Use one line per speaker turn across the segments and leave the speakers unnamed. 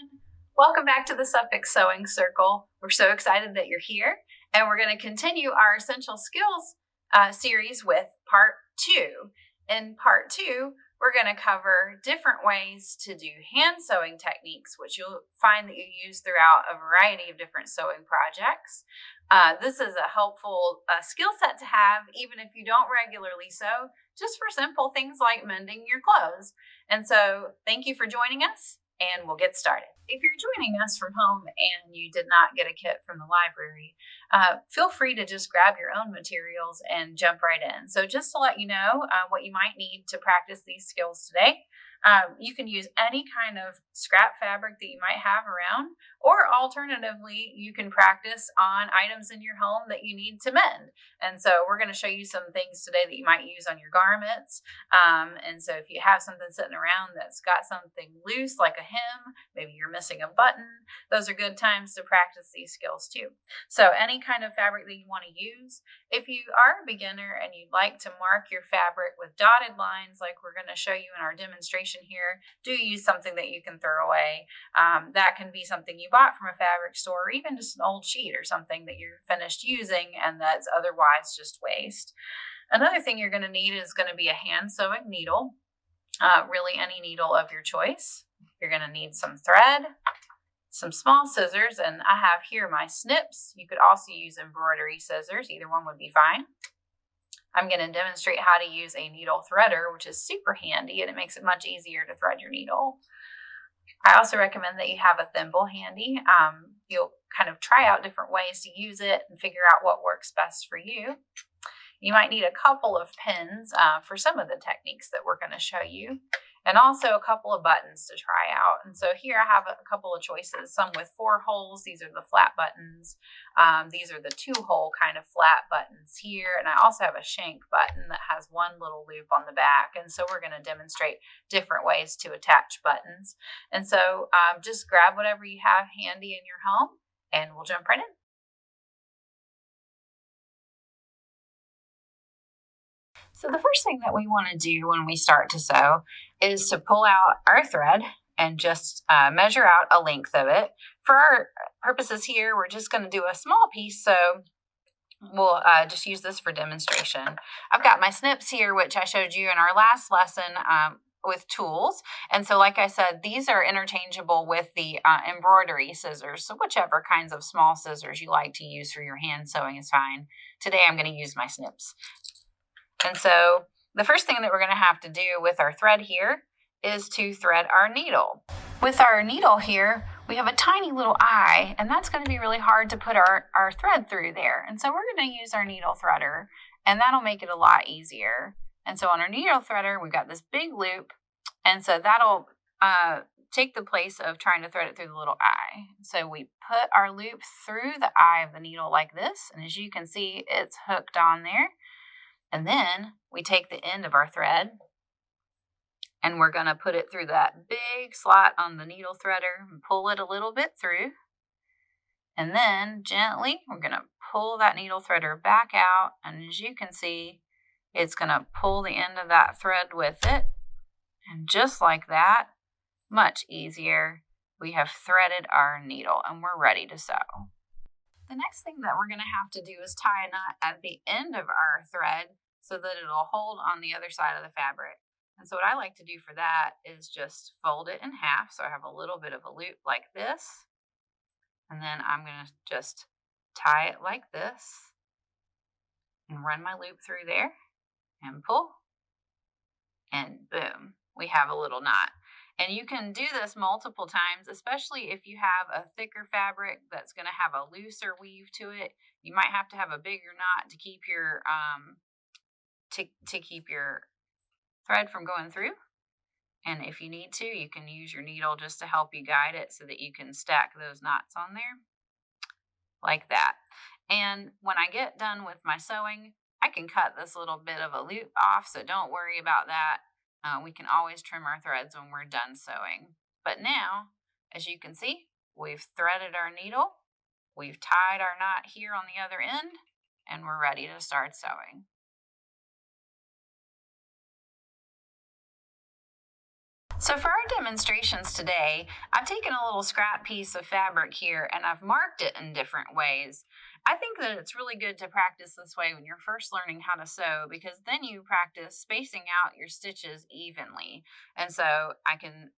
everyone. Welcome back to the Suffolk Sewing Circle. We're so excited that you're here, and we're going to continue our Essential Skills series with part 2. In part 2, we're going to cover different ways to do hand sewing techniques, which you'll find that you use throughout a variety of different sewing projects. This is a helpful skill set to have, even if you don't regularly sew, just for simple things like mending your clothes. And so thank you for joining us, and we'll get started. If you're joining us from home and you did not get a kit from the library, feel free to just grab your own materials and jump right in. So just to let you know what you might need to practice these skills today, you can use any kind of scrap fabric that you might have around, or alternatively, you can practice on items in your home that you need to mend. And so we're going to show you some things today that you might use on your garments. And so if you have something sitting around that's got something loose, like a hem, maybe you're missing a button, those are good times to practice these skills too. So any kind of fabric that you want to use. If you are a beginner and you'd like to mark your fabric with dotted lines, like we're going to show you in our demonstration here, do use something that you can throw away. That can be something you bought from a fabric store, or even just an old sheet or something that you're finished using and that's otherwise just waste. Another thing you're going to need is going to be a hand sewing needle, really any needle of your choice. You're going to need some thread, some small scissors, and I have here my snips. You could also use embroidery scissors. Either one would be fine. I'm going to demonstrate how to use a needle threader, which is super handy, and it makes it much easier to thread your needle. I also recommend that you have a thimble handy. You'll kind of try out different ways to use it and figure out what works best for you. You might need a couple of pins for some of the techniques that we're going to show you, and also a couple of buttons to try out. And so here I have a couple of choices, some with 4 holes. These are the flat buttons. These are the 2-hole kind of flat buttons here. And I also have a shank button that has one little loop on the back. And so we're going to demonstrate different ways to attach buttons. And so just grab whatever you have handy in your home, and we'll jump right in. So the first thing that we want to do when we start to sew is to pull out our thread and just measure out a length of it. For our purposes here, we're just going to do a small piece, so we'll just use this for demonstration. I've got my snips here, which I showed you in our last lesson with tools. And so like I said, these are interchangeable with the embroidery scissors. So whichever kinds of small scissors you like to use for your hand sewing is fine. Today I'm going to use my snips. And so the first thing that we're going to have to do with our thread here is to thread our needle. With our needle here, we have a tiny little eye, and that's going to be really hard to put our thread through there. And so we're going to use our needle threader, and that'll make it a lot easier. And so on our needle threader, we've got this big loop, and so that'll take the place of trying to thread it through the little eye. So we put our loop through the eye of the needle like this, and as you can see, it's hooked on there. And then we take the end of our thread and we're going to put it through that big slot on the needle threader and pull it a little bit through. And then gently, we're going to pull that needle threader back out. And as you can see, it's going to pull the end of that thread with it. And just like that, much easier, we have threaded our needle and we're ready to sew. The next thing that we're going to have to do is tie a knot at the end of our thread so that it'll hold on the other side of the fabric. And so what I like to do for that is just fold it in half. So I have a little bit of a loop like this. And then I'm going to just tie it like this and run my loop through there and pull. And boom, we have a little knot. And you can do this multiple times, especially if you have a thicker fabric that's going to have a looser weave to it. You might have to have a bigger knot to keep your keep your thread from going through. And if you need to, you can use your needle just to help you guide it so that you can stack those knots on there like that. And when I get done with my sewing, I can cut this little bit of a loop off, so don't worry about that. We can always trim our threads when we're done sewing. But now, as you can see, we've threaded our needle, we've tied our knot here on the other end, and we're ready to start sewing. So for our demonstrations today, I've taken a little scrap piece of fabric here and I've marked it in different ways. I think that it's really good to practice this way when you're first learning how to sew, because then you practice spacing out your stitches evenly. And so I can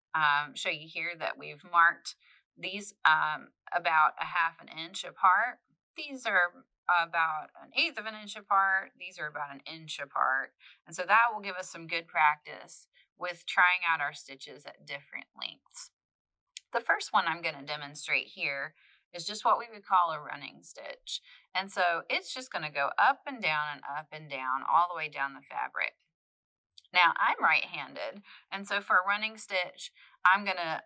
show you here that we've marked these about a half an inch apart. These are about an eighth of an inch apart. These are about an inch apart. And so that will give us some good practice with trying out our stitches at different lengths. The first one I'm going to demonstrate here is just what we would call a running stitch. And so it's just going to go up and down all the way down the fabric. Now I'm right-handed, and so for a running stitch, I'm going to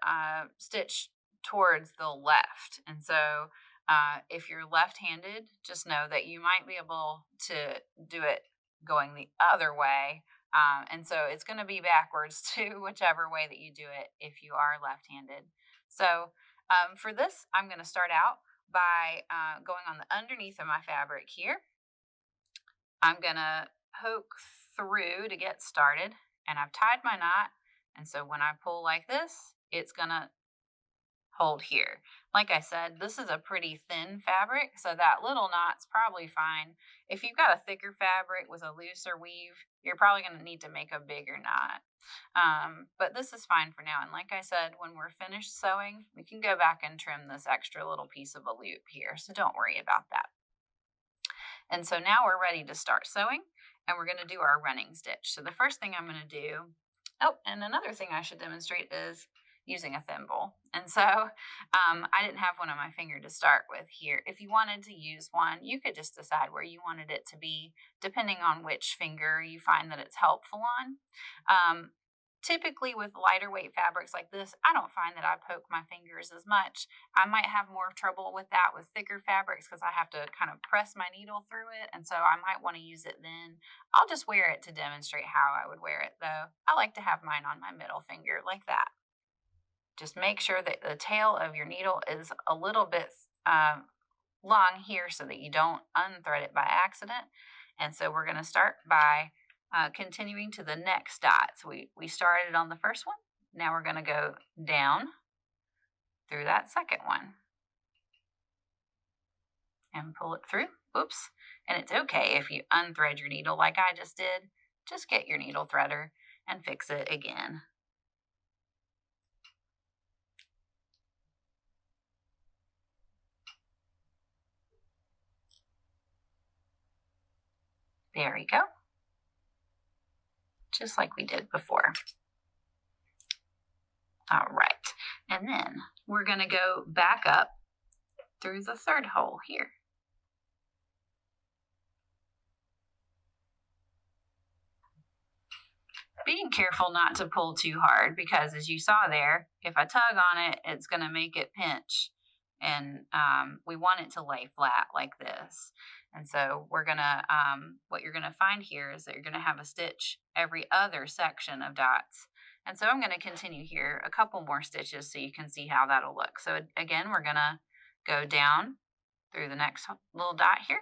stitch towards the left. And so if you're left-handed, just know that you might be able to do it going the other way. And so it's going to be backwards to whichever way that you do it if you are left-handed. So for this, I'm going to start out by going on the underneath of my fabric here. I'm going to poke through to get started, and I've tied my knot. And so when I pull like this, it's going to hold here. Like I said, this is a pretty thin fabric, so that little knot's probably fine. If you've got a thicker fabric with a looser weave, you're probably going to need to make a bigger knot. But this is fine for now. And like I said, when we're finished sewing, we can go back and trim this extra little piece of a loop here, so don't worry about that. And so now we're ready to start sewing, and we're going to do our running stitch. So the first thing I'm going to do, oh, and another thing I should demonstrate is using a thimble. And so I didn't have one on my finger to start with here. If you wanted to use one, you could just decide where you wanted it to be, depending on which finger you find that it's helpful on. Typically with lighter weight fabrics like this, I don't find that I poke my fingers as much. I might have more trouble with that with thicker fabrics because I have to kind of press my needle through it, and so I might want to use it then. I'll just wear it to demonstrate how I would wear it though. I like to have mine on my middle finger like that. Just make sure that the tail of your needle is a little bit long here so that you don't unthread it by accident. And so we're going to start by continuing to the next dot. So we started on the first one. Now we're going to go down through that second one and pull it through. Oops. And it's okay if you unthread your needle like I just did. Just get your needle threader and fix it again. There we go. Just like we did before. All right. And then we're going to go back up through the third hole here. Being careful not to pull too hard, because as you saw there, if I tug on it, it's going to make it pinch. And we want it to lay flat like this. And so we're going to, what you're going to find here is that you're going to have a stitch every other section of dots. And so I'm going to continue here a couple more stitches so you can see how that'll look. So again, we're going to go down through the next little dot here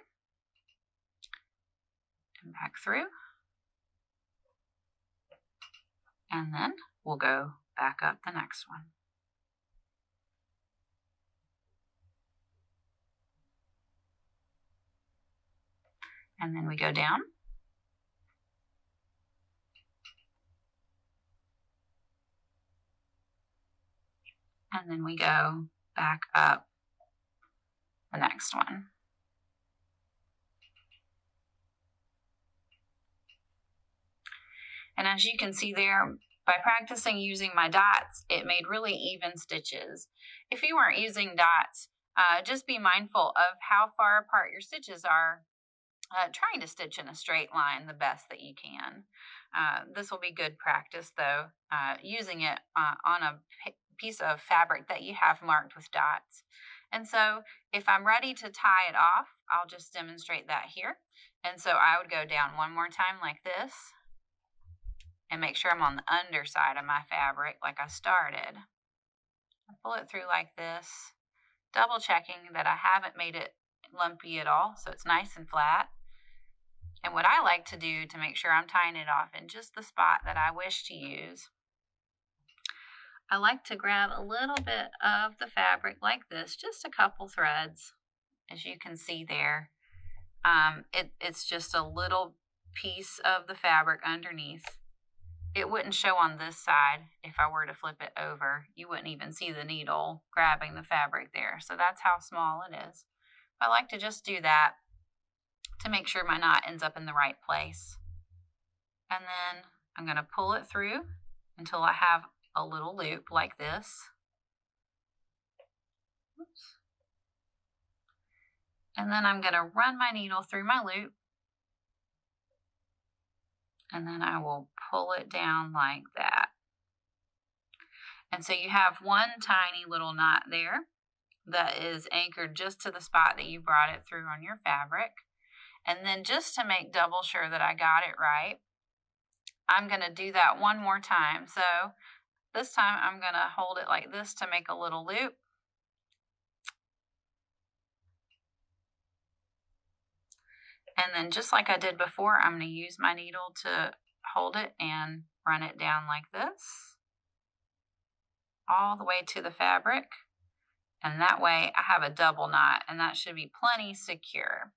and back through. And then we'll go back up the next one. And then we go down. And then we go back up the next one. And as you can see there, by practicing using my dots, it made really even stitches. If you weren't using dots, just be mindful of how far apart your stitches are. Trying to stitch in a straight line the best that you can. This will be good practice though, using it on a piece of fabric that you have marked with dots. And so if I'm ready to tie it off, I'll just demonstrate that here. And so I would go down one more time like this and make sure I'm on the underside of my fabric like I started. I pull it through like this, double checking that I haven't made it lumpy at all, so it's nice and flat. And what I like to do to make sure I'm tying it off in just the spot that I wish to use, I like to grab a little bit of the fabric like this, just a couple threads, as you can see there. It's just a little piece of the fabric underneath. It wouldn't show on this side if I were to flip it over. You wouldn't even see the needle grabbing the fabric there. So that's how small it is. I like to just do that to make sure my knot ends up in the right place. And then I'm going to pull it through until I have a little loop like this. Oops. And then I'm going to run my needle through my loop. And then I will pull it down like that. And so you have one tiny little knot there that is anchored just to the spot that you brought it through on your fabric. And then just to make double sure that I got it right, I'm going to do that one more time. So this time I'm going to hold it like this to make a little loop. And then just like I did before, I'm going to use my needle to hold it and run it down like this, all the way to the fabric. And that way I have a double knot, and that should be plenty secure.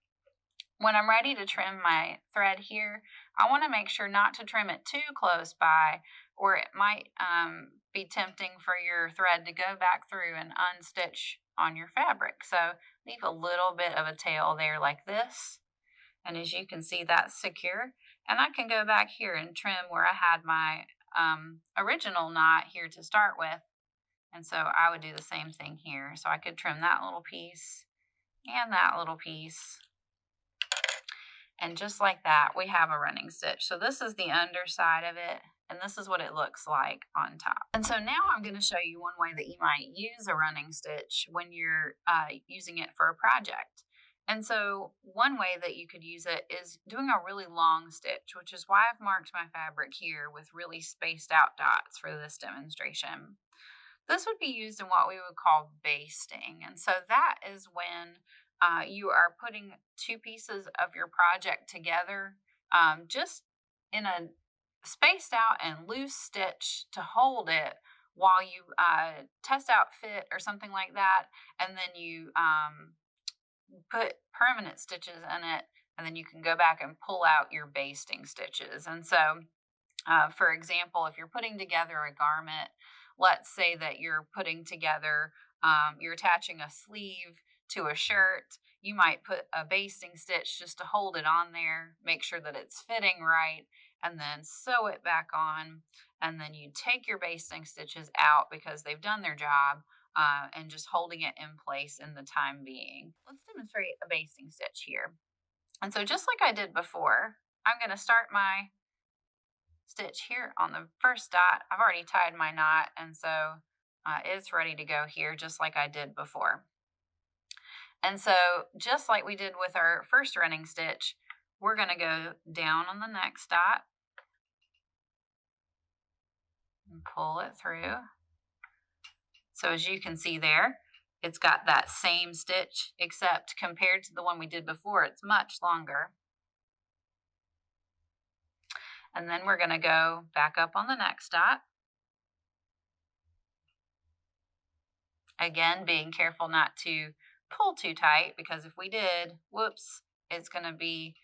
When I'm ready to trim my thread here, I want to make sure not to trim it too close by, or it might be tempting for your thread to go back through and unstitch on your fabric. So leave a little bit of a tail there like this. And as you can see, that's secure. And I can go back here and trim where I had my original knot here to start with. And so I would do the same thing here. So I could trim that little piece and that little piece. And just like that, we have a running stitch. So this is the underside of it, and this is what it looks like on top. And so now I'm going to show you one way that you might use a running stitch when you're using it for a project. And so one way that you could use it is doing a really long stitch, which is why I've marked my fabric here with really spaced out dots for this demonstration. This would be used in what we would call basting. And so that is when you are putting two pieces of your project together, just in a spaced out and loose stitch to hold it while you test out fit or something like that. And then you put permanent stitches in it, and then you can go back and pull out your basting stitches. And so, for example, if you're putting together a garment, let's say that you're putting together, you're attaching a sleeve to a shirt, you might put a basting stitch just to hold it on there, make sure that it's fitting right, and then sew it back on. And then you take your basting stitches out because they've done their job, and just holding it in place in the time being. Let's demonstrate a basting stitch here. And so just like I did before, I'm going to start my stitch here on the first dot. I've already tied my knot, and so it's ready to go here just like I did before. And so just like we did with our first running stitch, we're going to go down on the next dot and pull it through. So as you can see there, it's got that same stitch, except compared to the one we did before, it's much longer. And then we're going to go back up on the next dot. Again, being careful not to pull too tight, because if we did, whoops, it's going to be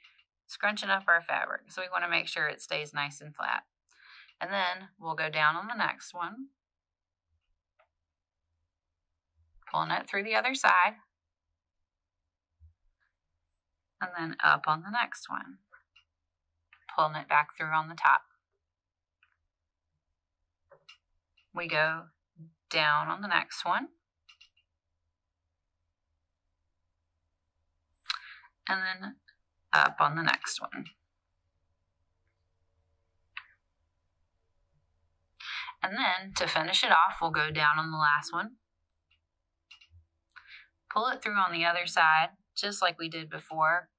scrunching up our fabric. So we want to make sure it stays nice and flat. And then we'll go down on the next one, pulling it through the other side, and then up on the next one, pulling it back through on the top. We go down on the next one, and then up on the next one. And then to finish it off, we'll go down on the last one, pull it through on the other side, just like we did before.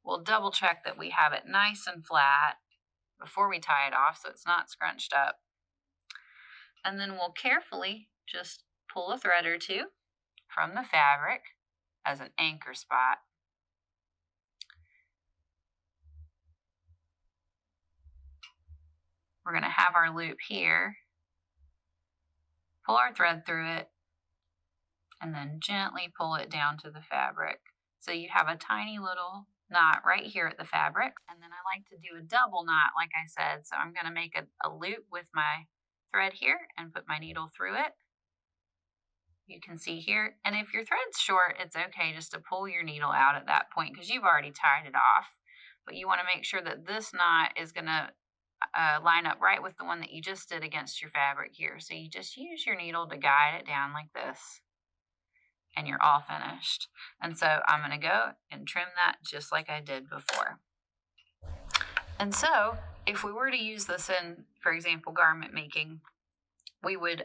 We'll double check that we have it nice and flat before we tie it off so it's not scrunched up. And then we'll carefully just pull a thread or two from the fabric as an anchor spot. We're going to have our loop here. pull our thread through it, and then gently pull it down to the fabric. So you have a tiny little knot right here at the fabric. And then I like to do a double knot, like I said. So I'm going to make a loop with my thread here and put my needle through it. You can see here. And if your thread's short, it's okay just to pull your needle out at that point because you've already tied it off. But you want to make sure that this knot is going to line up right with the one that you just did against your fabric here. So you just use your needle to guide it down like this. And you're all finished. And so I'm going to go and trim that just like I did before. And so if we were to use this in, for example, garment making, we would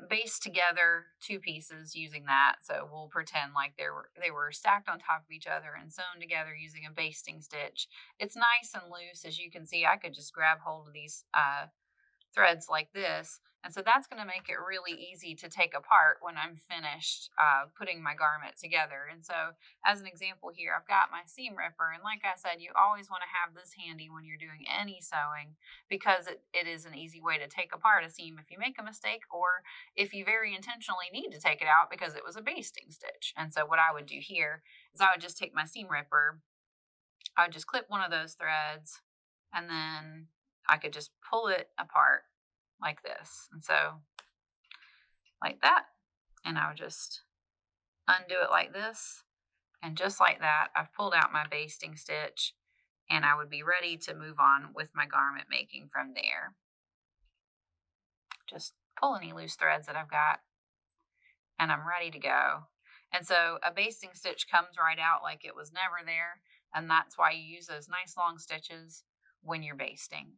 baste together two pieces using that. So we'll pretend like they were stacked on top of each other and sewn together using a basting stitch. It's nice and loose. As you can see, I could just grab hold of these threads like this. And so that's going to make it really easy to take apart when I'm finished putting my garment together. And so as an example here, I've got my seam ripper. And like I said, you always want to have this handy when you're doing any sewing because it is an easy way to take apart a seam if you make a mistake or if you very intentionally need to take it out because it was a basting stitch. And so what I would do here is I would just take my seam ripper, I would just clip one of those threads, and then I could just pull it apart like this. And so like that, and I would just undo it like this. And just like that, I've pulled out my basting stitch and I would be ready to move on with my garment making from there. Just pull any loose threads that I've got and I'm ready to go. And so a basting stitch comes right out like it was never there. And that's why you use those nice long stitches when you're basting.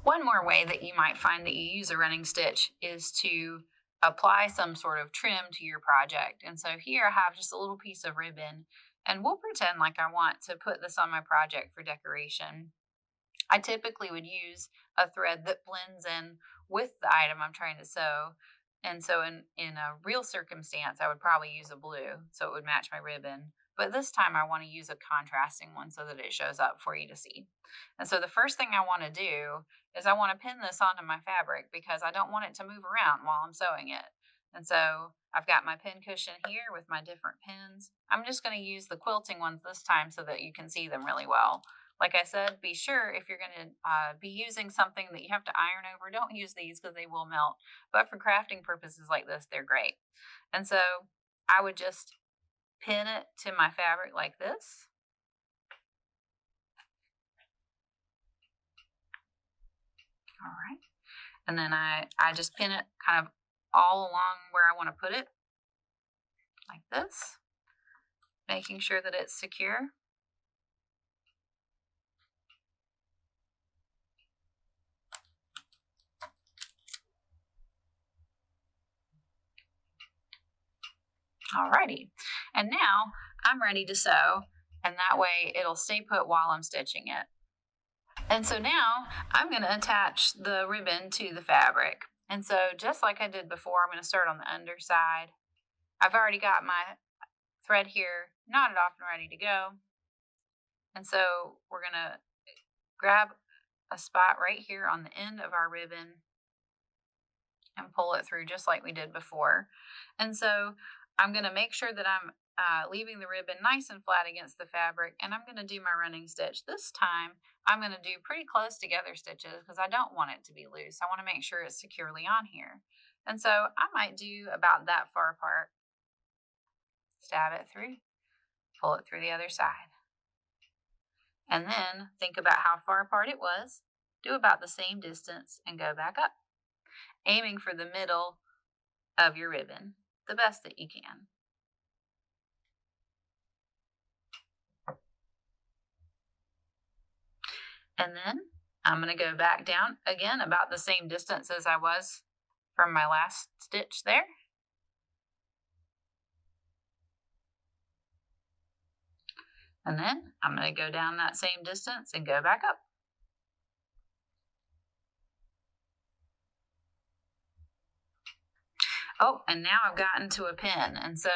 One more way that you might find that you use a running stitch is to apply some sort of trim to your project. And so here I have just a little piece of ribbon and we'll pretend like I want to put this on my project for decoration. I typically would use a thread that blends in with the item I'm trying to sew. And so in a real circumstance, I would probably use a blue so it would match my ribbon. But this time I want to use a contrasting one so that it shows up for you to see. And so the first thing I want to do is I want to pin this onto my fabric because I don't want it to move around while I'm sewing it. And so I've got my pin cushion here with my different pins. I'm just going to use the quilting ones this time so that you can see them really well. Like I said, be sure if you're going to be using something that you have to iron over, don't use these because they will melt. But for crafting purposes like this, they're great. And so I would just pin it to my fabric like this. All right. And then I just pin it kind of all along where I want to put it, like this, making sure that it's secure. Alrighty, and now I'm ready to sew, and that way it'll stay put while I'm stitching it. And so now I'm going to attach the ribbon to the fabric. And so just like I did before, I'm going to start on the underside. I've already got my thread here knotted off and ready to go. And so we're going to grab a spot right here on the end of our ribbon and pull it through just like we did before. And so I'm going to make sure that I'm leaving the ribbon nice and flat against the fabric, and I'm going to do my running stitch. This time I'm going to do pretty close together stitches because I don't want it to be loose. I want to make sure it's securely on here. And so I might do about that far apart. Stab it through, pull it through the other side. And then think about how far apart it was, do about the same distance and go back up, aiming for the middle of your ribbon the best that you can. And then I'm going to go back down again about the same distance as I was from my last stitch there. And then I'm going to go down that same distance and go back up. Oh, and now I've gotten to a pin. And so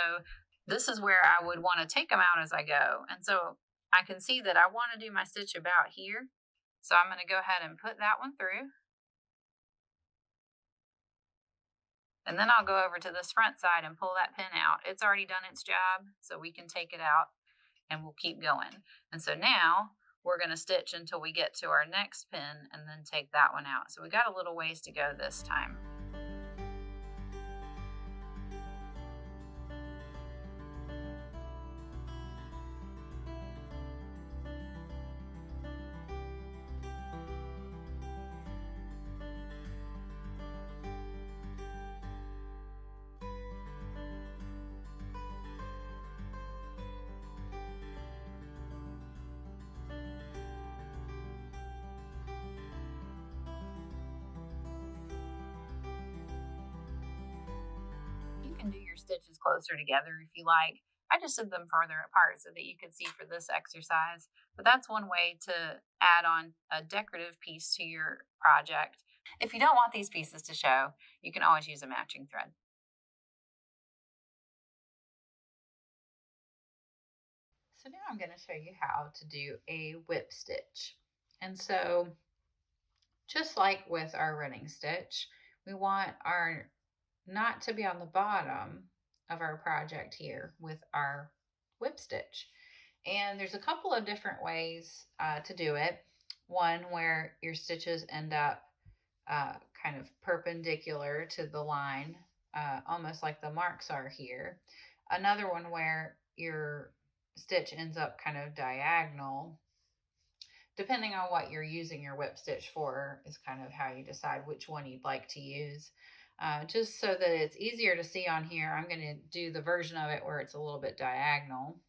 this is where I would want to take them out as I go. And so I can see that I want to do my stitch about here. So I'm going to go ahead and put that one through. And then I'll go over to this front side and pull that pin out. It's already done its job, so we can take it out and we'll keep going. And so now we're going to stitch until we get to our next pin and then take that one out. So we got a little ways to go this time. You can do your stitches closer together if you like. I just did them further apart so that you could see for this exercise. But that's one way to add on a decorative piece to your project. If you don't want these pieces to show, you can always use a matching thread. So now I'm going to show you how to do a whip stitch. And so just like with our running stitch, we want our knot to be on the bottom of our project here with our whip stitch. And there's a couple of different ways to do it. One where your stitches end up kind of perpendicular to the line, almost like the marks are here. Another one where your stitch ends up kind of diagonal. Depending on what you're using your whip stitch for is kind of how you decide which one you'd like to use. Just so that it's easier to see on here, I'm going to do the version of it where it's a little bit diagonal.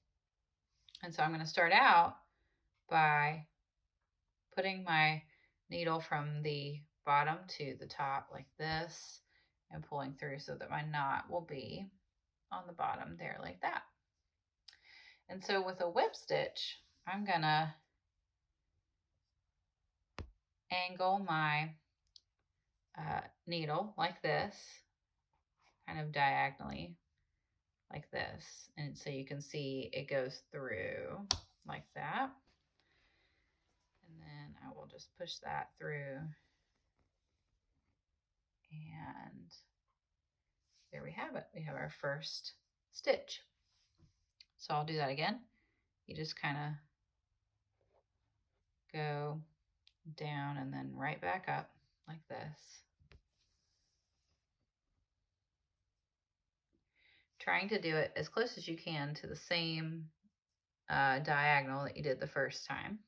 And so I'm going to start out by putting my needle from the bottom to the top like this and pulling through so that my knot will be on the bottom there like that. And so with a whip stitch, I'm going to angle my needle like this, kind of diagonally like this. And so you can see it goes through like that. And then I will just push that through. And there we have it. We have our first stitch. So I'll do that again. You just kind of go down and then right back up like this. Trying to do it as close as you can to the same diagonal that you did the first time.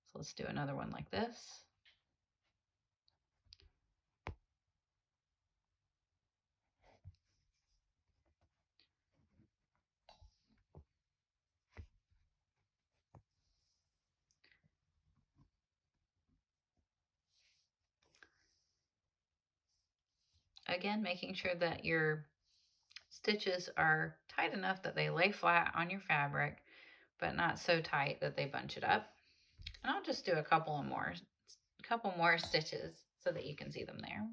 So let's do another one like this. Again, making sure that your stitches are tight enough that they lay flat on your fabric, but not so tight that they bunch it up. And I'll just do a couple more stitches so that you can see them there.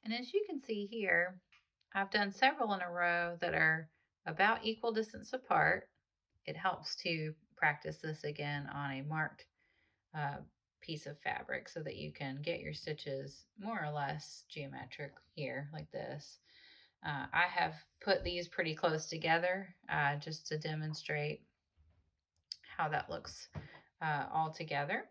And as you can see here, I've done several in a row that are about equal distance apart. It helps to practice this again on a marked piece of fabric so that you can get your stitches more or less geometric here like this. I have put these pretty close together just to demonstrate how that looks all together.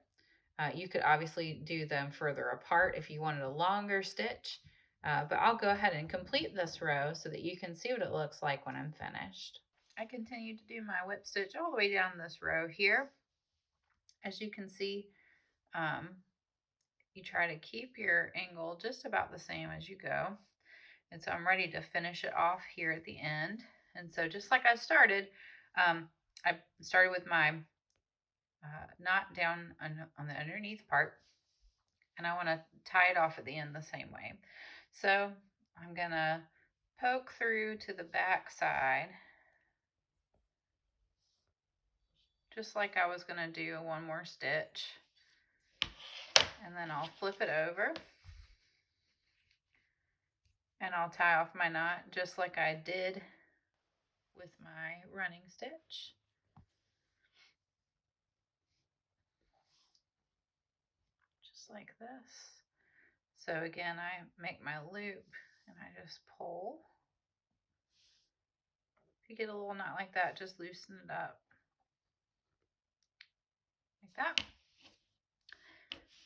You could obviously do them further apart if you wanted a longer stitch, but I'll go ahead and complete this row so that you can see what it looks like when I'm finished. I continue to do my whip stitch all the way down this row here. As you can see, you try to keep your angle just about the same as you go. And so I'm ready to finish it off here at the end. And so just like I started with my
knot down on the underneath part, and I want to tie it off at the end the same way. So I'm gonna poke through to the back side, just like I was gonna do one more stitch, and then I'll flip it over and I'll tie off my knot just like I did with my running stitch. Just like this. So again, I make my loop and I just pull. If you get a little knot like that, just loosen it up like that.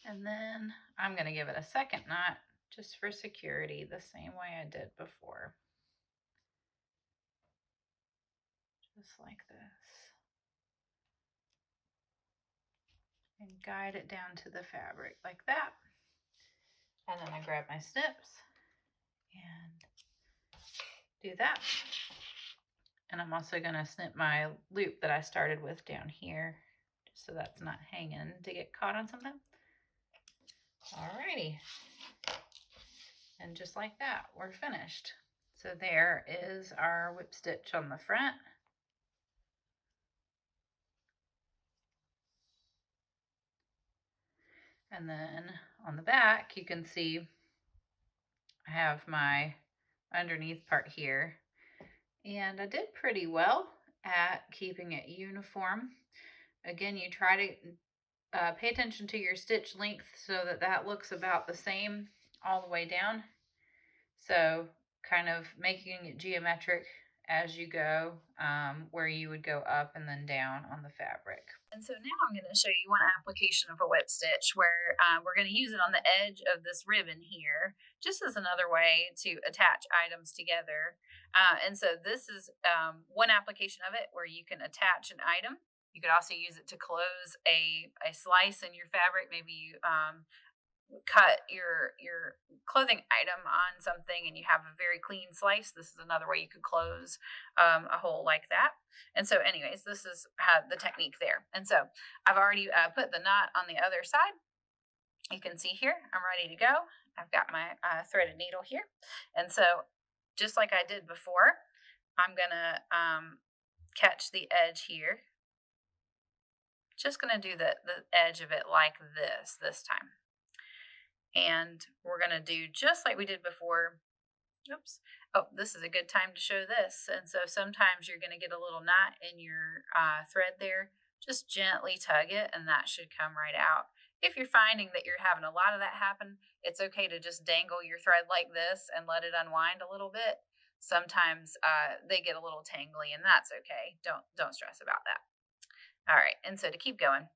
And then I'm going to give it a second knot just for security, the same way I did before. Just like this. And guide it down to the fabric like that. And then I grab my snips and do that. And I'm also going to snip my loop that I started with down here, just so that's not hanging to get caught on something. Alrighty. And just like that, we're finished. So there is our whip stitch on the front. And then on the back, you can see I have my underneath part here. And I did pretty well at keeping it uniform. Again, you try to pay attention to your stitch length so that that looks about the same all the way down. So kind of making it geometric as you go, where you would go up and then down on the fabric.
And so now I'm going to show you one application of a whip stitch where we're going to use it on the edge of this ribbon here, just as another way to attach items together. And so this is one application of it where you can attach an item. You could also use it to close a slice in your fabric. Maybe you cut your clothing item on something and you have a very clean slice. This is another way you could close a hole like that. And so anyways, this is the technique there. And so I've already put the knot on the other side. You can see here, I'm ready to go. I've got my threaded needle here. And so just like I did before, I'm gonna catch the edge here. Just gonna do the edge of it like this time. And we're going to do just like we did before. Oops. Oh, this is a good time to show this. And so sometimes you're going to get a little knot in your thread there. Just gently tug it and that should come right out. If you're finding that you're having a lot of that happen, it's okay to just dangle your thread like this and let it unwind a little bit. Sometimes they get a little tangly and that's okay. Don't stress about that. All right. And so to keep going,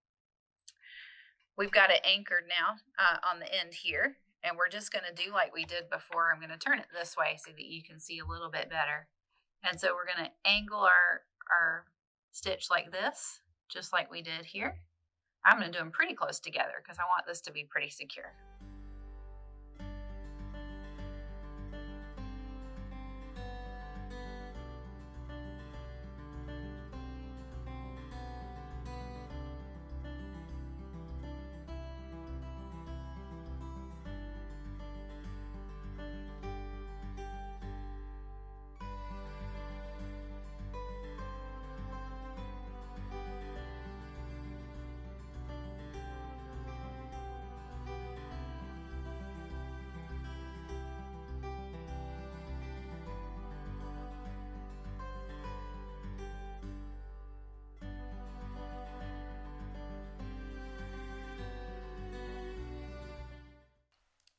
we've got it anchored now on the end here, and we're just going to do like we did before. I'm going to turn it this way so that you can see a little bit better. And so we're going to angle our stitch like this, just like we did here. I'm going to do them pretty close together because I want this to be pretty secure.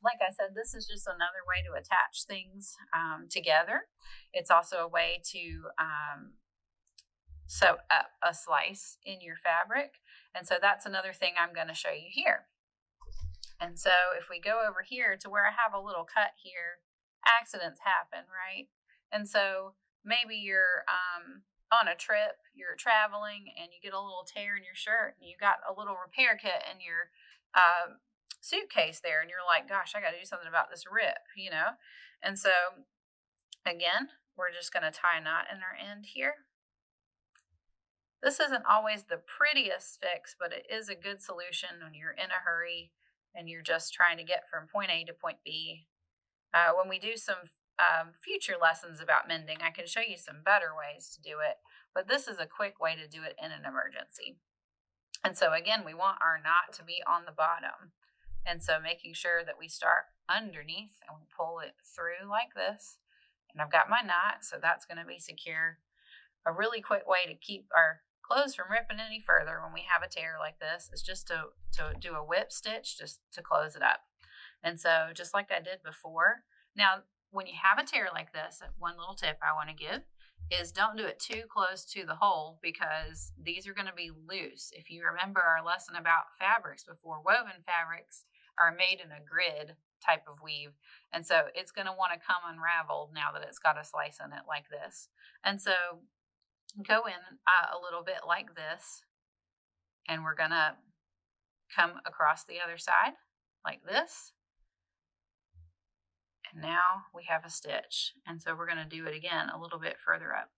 Like I said, this is just another way to attach things together. It's also a way to sew up a slice in your fabric. And so that's another thing I'm going to show you here. And so if we go over here to where I have a little cut here, accidents happen, right? And so maybe you're on a trip, you're traveling, and you get a little tear in your shirt, and you got a little repair kit in your suitcase there, and you're like, gosh, I got to do something about this rip, you know? And so again, we're just going to tie a knot in our end here. This isn't always the prettiest fix, but it is a good solution when you're in a hurry and you're just trying to get from point A to point B. When we do some future lessons about mending, I can show you some better ways to do it, but this is a quick way to do it in an emergency. And so again, we want our knot to be on the bottom. And so making sure that we start underneath and we pull it through like this. And I've got my knot, so that's going to be secure. A really quick way to keep our clothes from ripping any further when we have a tear like this is just to do a whip stitch just to close it up. And so just like I did before, now when you have a tear like this, one little tip I want to give is don't do it too close to the hole because these are going to be loose. If you remember our lesson about fabrics before, woven fabrics are made in a grid type of weave. And so it's going to want to come unraveled now that it's got a slice in it like this. And so go in a little bit like this, and we're going to come across the other side like this. And now we have a stitch. And so we're going to do it again a little bit further up.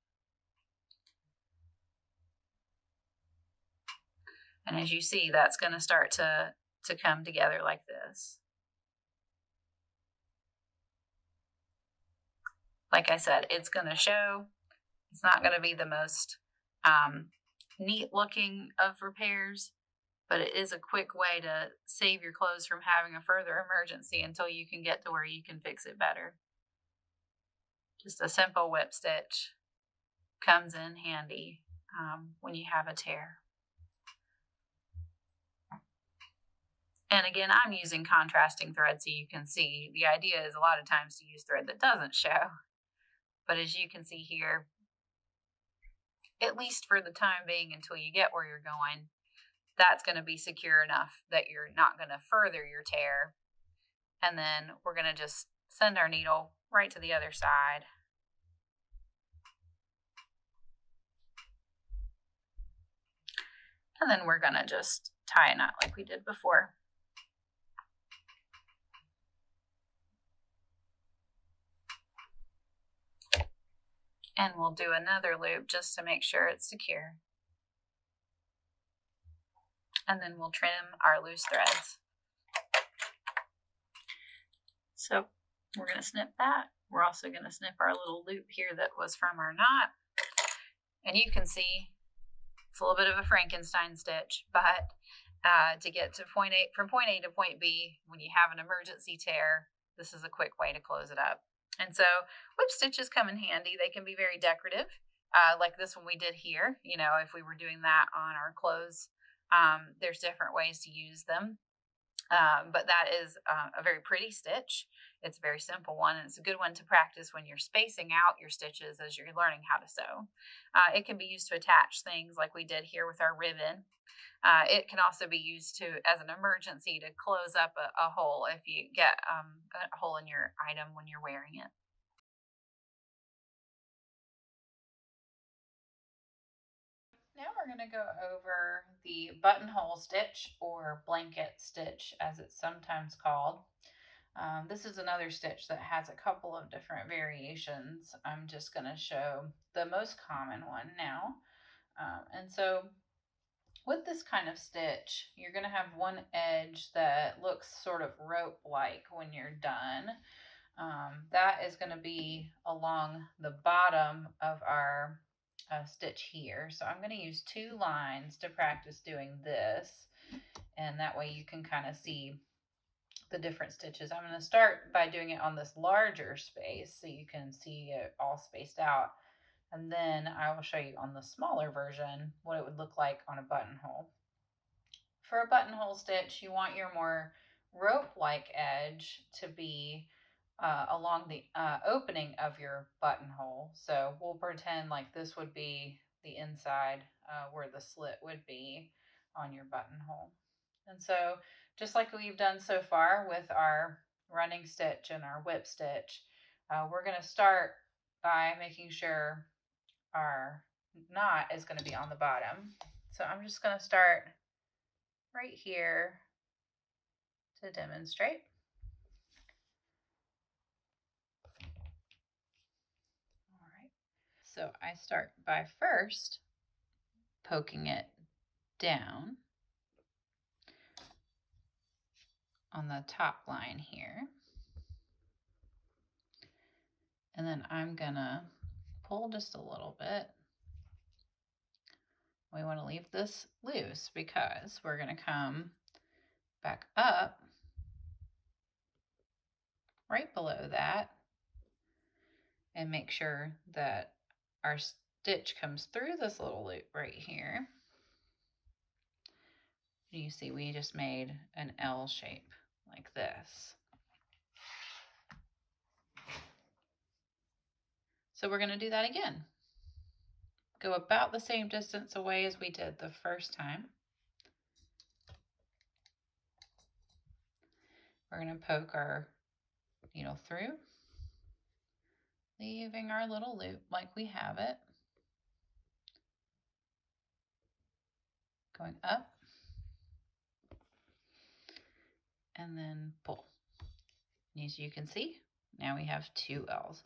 And as you see, that's going to start to come together like this. Like I said, it's going to show. It's not going to be the most neat looking of repairs, but it is a quick way to save your clothes from having a further emergency until you can get to where you can fix it better. Just a simple whip stitch comes in handy when you have a tear. And again, I'm using contrasting thread so you can see. The idea is a lot of times to use thread that doesn't show. But as you can see here, at least for the time being until you get where you're going, that's going to be secure enough that you're not going to further your tear. And then we're going to just send our needle right to the other side. And then we're going to just tie a knot like we did before. And we'll do another loop just to make sure it's secure. And then we'll trim our loose threads. So we're going to snip that. We're also going to snip our little loop here that was from our knot. And you can see it's a little bit of a Frankenstein stitch, but to get to from point A to point B, when you have an emergency tear, this is a quick way to close it up. And so whip stitches come in handy. They can be very decorative, like this one we did here. You know, if we were doing that on our clothes, there's different ways to use them. But that is a very pretty stitch. It's a very simple one, and it's a good one to practice when you're spacing out your stitches as you're learning how to sew. It can be used to attach things like we did here with our ribbon. It can also be used as an emergency to close up a hole if you get a hole in your item when you're wearing it.
Now we're going to go over the buttonhole stitch, or blanket stitch as it's sometimes called. This is another stitch that has a couple of different variations. I'm just going to show the most common one now. And so with this kind of stitch, you're going to have one edge that looks sort of rope-like when you're done. That is going to be along the bottom of our stitch here. So I'm going to use 2 lines to practice doing this, and that way you can kind of see the different stitches. I'm going to start by doing it on this larger space so you can see it all spaced out, and then I will show you on the smaller version what it would look like on a buttonhole. For a buttonhole stitch, you want your more rope-like edge to be along the opening of your buttonhole. So we'll pretend like this would be the inside where the slit would be on your buttonhole. And so just like we've done so far with our running stitch and our whip stitch, we're going to start by making sure our knot is going to be on the bottom. So I'm just going to start right here to demonstrate. All right. So I start by first poking it down on the top line here. And then I'm gonna pull just a little bit. We want to leave this loose because we're gonna come back up right below that and make sure that our stitch comes through this little loop right here. You see we just made an L shape like this. So we're going to do that again. Go about the same distance away as we did the first time. We're going to poke our needle through, leaving our little loop like we have it. Going up and then pull. And as you can see, now we have 2 L's.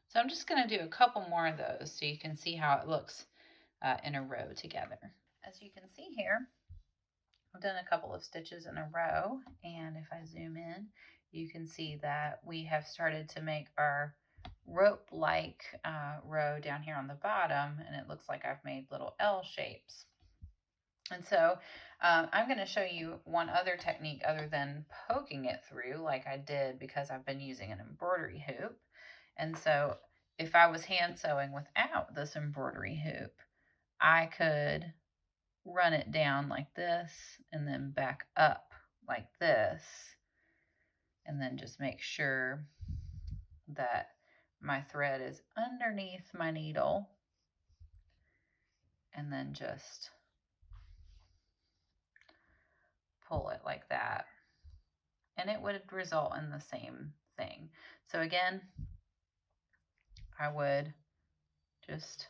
So I'm just going to do a couple more of those so you can see how it looks in a row together. As you can see here, I've done a couple of stitches in a row, and if I zoom in, you can see that we have started to make our rope-like row down here on the bottom, and it looks like I've made little L shapes. And so I'm going to show you one other technique other than poking it through like I did, because I've been using an embroidery hoop. And so if I was hand sewing without this embroidery hoop, I could run it down like this and then back up like this, and then just make sure that my thread is underneath my needle, and then just pull it like that, and it would result in the same thing. So again, I would just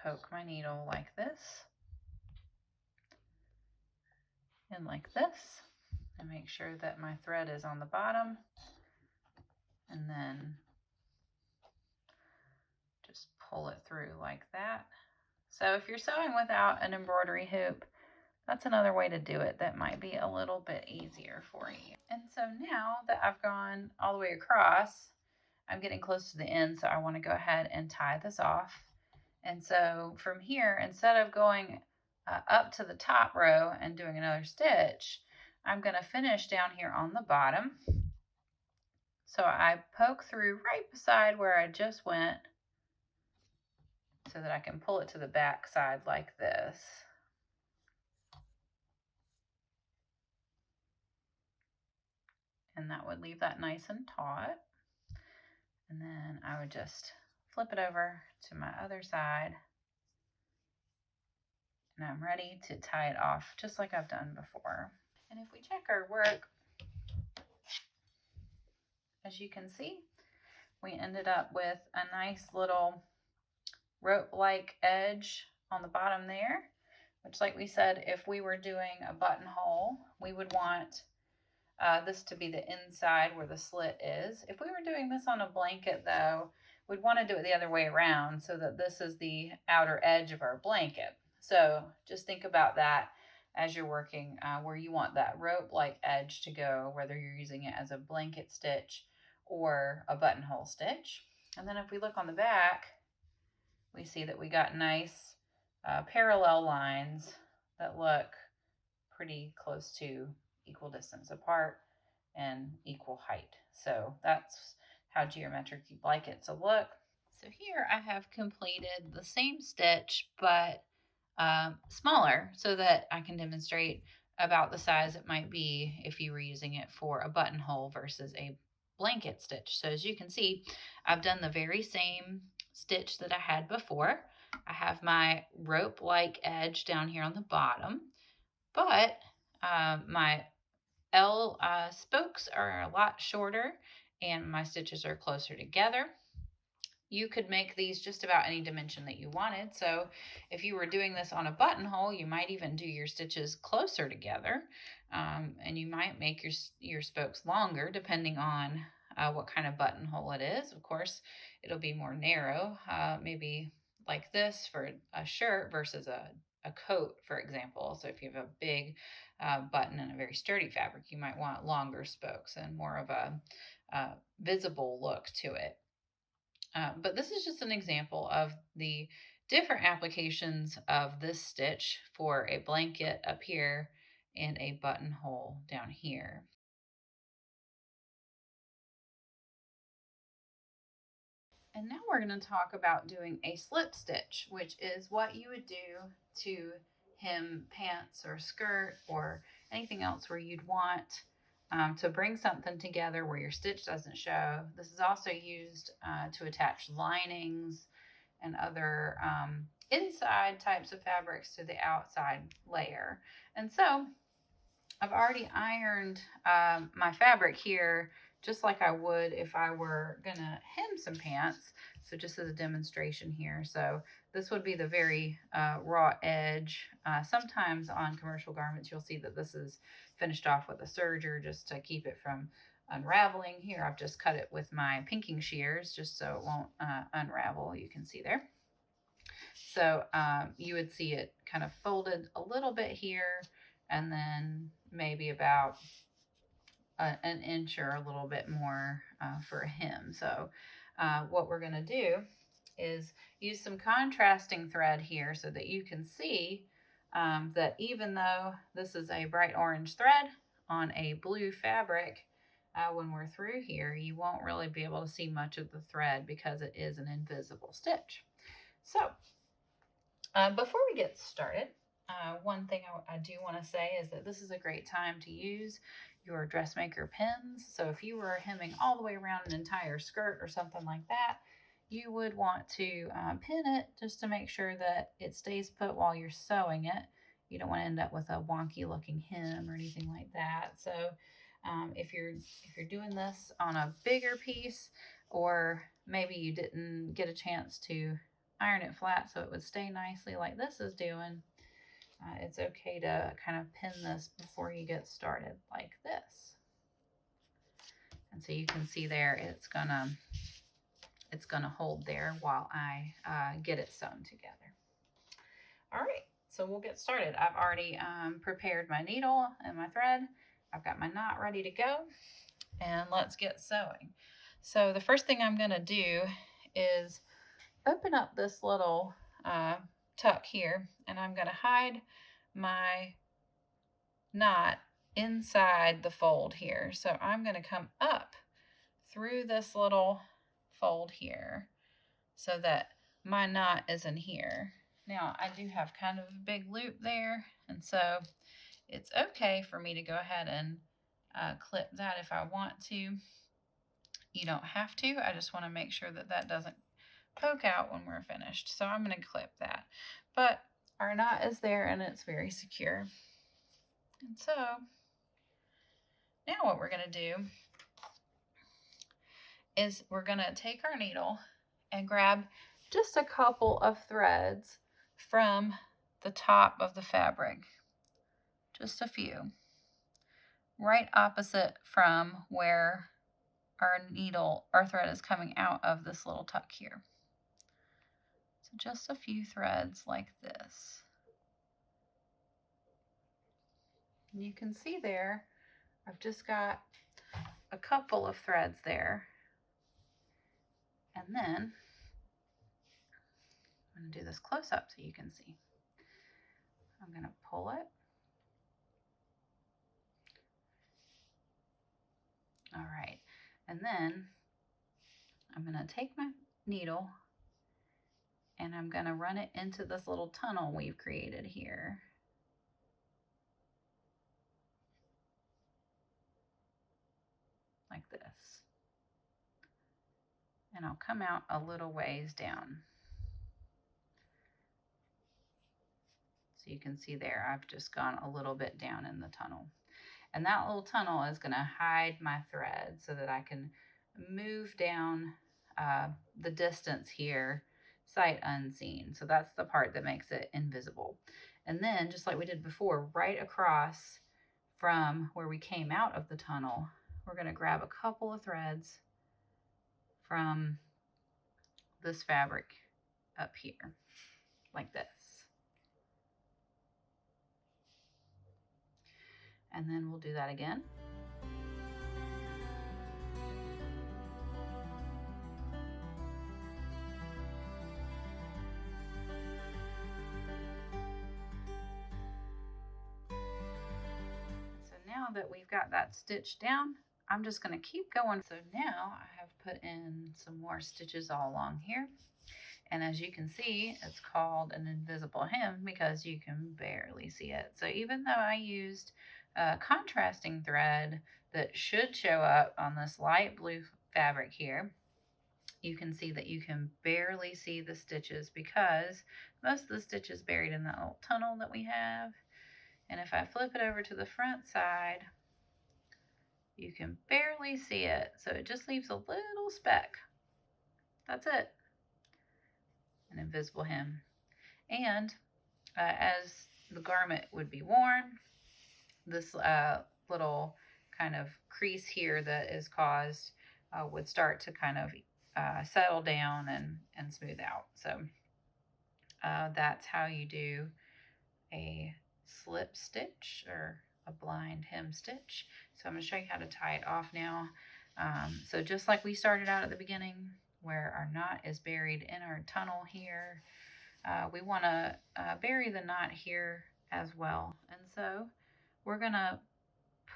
poke my needle like this and like this, and make sure that my thread is on the bottom, and then just pull it through like that. So if you're sewing without an embroidery hoop, that's another way to do it that might be a little bit easier for you. And so now that I've gone all the way across, I'm getting close to the end, so I want to go ahead and tie this off. And so from here, instead of going up to the top row and doing another stitch, I'm going to finish down here on the bottom. So I poke through right beside where I just went so that I can pull it to the back side like this. And that would leave that nice and taut. And then I would just flip it over to my other side, and I'm ready to tie it off just like I've done before. And if we check our work, as you can see, we ended up with a nice little rope-like edge on the bottom there, which, like we said, if we were doing a buttonhole, we would want this to be the inside where the slit is. If we were doing this on a blanket, though, we'd want to do it the other way around so that this is the outer edge of our blanket. So just think about that as you're working, where you want that rope-like edge to go, whether you're using it as a blanket stitch or a buttonhole stitch. And then if we look on the back, we see that we got nice parallel lines that look pretty close to equal distance apart and equal height. So that's how geometric you'd like it to look. So here I have completed the same stitch, but smaller, so that I can demonstrate about the size it might be if you were using it for a buttonhole versus a blanket stitch. So as you can see, I've done the very same stitch that I had before. I have my rope-like edge down here on the bottom, but my L spokes are a lot shorter and my stitches are closer together. You could make these just about any dimension that you wanted. So if you were doing this on a buttonhole, you might even do your stitches closer together, and you might make your spokes longer depending on what kind of buttonhole it is. Of course, it'll be more narrow, maybe like this for a shirt versus a coat, for example. So if you have a big button and a very sturdy fabric, you might want longer spokes and more of a visible look to it. But this is just an example of the different applications of this stitch for a blanket up here and a buttonhole down here. And now we're going to talk about doing a slip stitch, which is what you would do to hem pants or skirt or anything else where you'd want to bring something together where your stitch doesn't show. This is also used to attach linings and other inside types of fabrics to the outside layer. And so I've already ironed my fabric here just like I would if I were gonna hem some pants. So just as a demonstration here. So this would be the very raw edge. Sometimes on commercial garments, you'll see that this is finished off with a serger just to keep it from unraveling. Here, I've just cut it with my pinking shears just so it won't unravel. You can see there. So you would see it kind of folded a little bit here and then maybe about an inch or a little bit more for a hem. So what we're going to do is use some contrasting thread here so that you can see that even though this is a bright orange thread on a blue fabric, when we're through here, you won't really be able to see much of the thread because it is an invisible stitch. So before we get started, one thing I do want to say is that this is a great time to use your Dressmaker pins. So if you were hemming all the way around an entire skirt or something like that, you would want to pin it just to make sure that it stays put while you're sewing it. You don't want to end up with a wonky looking hem or anything like that. So if you're doing this on a bigger piece, or maybe you didn't get a chance to iron it flat so it would stay nicely like this is doing, it's okay to kind of pin this before you get started like this. And so you can see there it's gonna hold there while I get it sewn together. All right, so we'll get started. I've already prepared my needle and my thread. I've got my knot ready to go, and let's get sewing. So the first thing I'm gonna do is open up this little tuck here, and I'm going to hide my knot inside the fold here. So I'm going to come up through this little fold here so that my knot is in here. Now I do have kind of a big loop there, and so it's okay for me to go ahead and clip that if I want to. You don't have to. I just want to make sure that that doesn't poke out when we're finished. So I'm going to clip that. But our knot is there and it's very secure. And so now what we're going to do is we're going to take our needle and grab just a couple of threads from the top of the fabric. Just a few. Right opposite from where our thread is coming out of this little tuck here. Just a few threads like this. And you can see there, I've just got a couple of threads there. And then I'm going to do this close up so you can see. I'm going to pull it. All right. And then I'm going to take my needle and I'm going to run it into this little tunnel we've created here. Like this. And I'll come out a little ways down. So you can see there, I've just gone a little bit down in the tunnel. And that little tunnel is going to hide my thread so that I can move down the distance here sight unseen. So that's the part that makes it invisible. And then just like we did before, right across from where we came out of the tunnel, we're going to grab a couple of threads from this fabric up here like this. And then we'll do that again. So now that we've got that stitched down, I'm just going to keep going. So now I have put in some more stitches all along here. And as you can see, it's called an invisible hem because you can barely see it. So even though I used contrasting thread that should show up on this light blue fabric here, you can see that you can barely see the stitches because most of the stitches buried in that little tunnel that we have. And if I flip it over to the front side, you can barely see it. So it just leaves a little speck. That's it. An invisible hem. And as the garment would be worn, this little kind of crease here that is caused would start to kind of settle down and smooth out. So that's how you do a slip stitch or a blind hem stitch. So I'm going to show you how to tie it off now. So just like we started out at the beginning, where our knot is buried in our tunnel here, we want to bury the knot here as well. And so we're going to